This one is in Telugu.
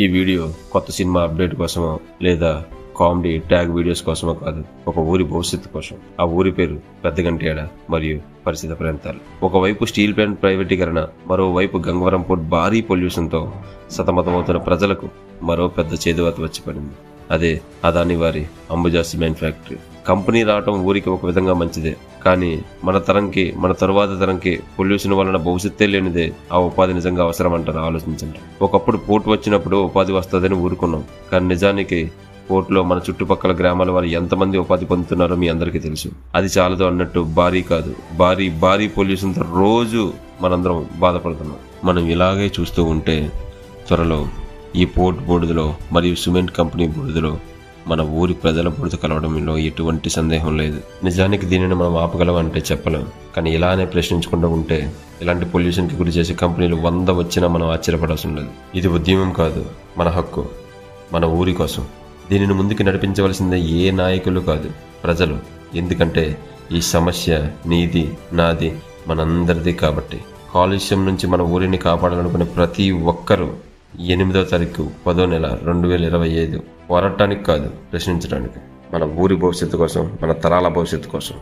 ఈ వీడియో కొత్త సినిమా అప్డేట్ కోసమో లేదా కామెడీ ట్యాగ్ వీడియోస్ కోసమో కాదు, ఒక ఊరి భవిష్యత్తు కోసం. ఆ ఊరి పేరు పెద్దగంట్యాడ మరియు పరిసర ప్రాంతాలు. ఒకవైపు స్టీల్ ప్లాంట్ ప్రైవేటీకరణ, మరోవైపు గంగవరం పోర్ట్ భారీ పొల్యూషన్తో సతమతమవుతున్న ప్రజలకు మరో పెద్ద చేదువాత వచ్చి పడింది. అదే అదాని వారి అంబుజా సిమెంట్ ఫ్యాక్టరీ. కంపెనీ రావటం ఊరికి ఒక విధంగా మంచిదే, కానీ మన తరంకి, మన తరువాత తరంకి పొల్యూషన్ వలన భవిష్యత్తే లేనిదే ఆ ఉపాధి నిజంగా అవసరం అంటారు. ఆలోచించండి. ఒకప్పుడు పోర్టు వచ్చినప్పుడు ఉపాధి వస్తుందని ఊరుకున్నాం, కానీ నిజానికి పోర్టులో మన చుట్టుపక్కల గ్రామాల వారు ఎంతమంది ఉపాధి పొందుతున్నారో మీ అందరికీ తెలుసు. అది చాలదు అన్నట్టు భారీ కాదు, భారీ పొల్యూషన్తో రోజు మనందరం బాధపడుతున్నాం. మనం ఇలాగే చూస్తూ ఉంటే త్వరలో ఈ పోర్ట్ బూడిదలో మరియు సిమెంట్ కంపెనీ బూడిదలో మన ఊరి ప్రజల బురద కలవడంలో ఎటువంటి సందేహం లేదు. నిజానికి దీనిని మనం ఆపగలం అంటే చెప్పలేం, కానీ ఇలానే ప్రశ్నించకుండా ఉంటే ఇలాంటి పొల్యూషన్కి గురి చేసే కంపెనీలు 100 వచ్చినా మనం ఆశ్చర్యపడాల్సి ఉండదు. ఇది ఉద్యమం కాదు, మన హక్కు, మన ఊరి కోసం. దీనిని ముందుకు నడిపించవలసిందే ఏ నాయకులు కాదు, ప్రజలు. ఎందుకంటే ఈ సమస్య నీది, నాది, మనందరిది కాబట్టి. కాలుష్యం నుంచి మన ఊరిని కాపాడాలనుకునే ప్రతి ఒక్కరూ 8వ తారీఖు 10వ నెల 2025 పోరాటానికి కాదు, ప్రశ్నించడానికి. మన ఊరి భవిష్యత్తు కోసం, మన తరాల భవిష్యత్తు కోసం.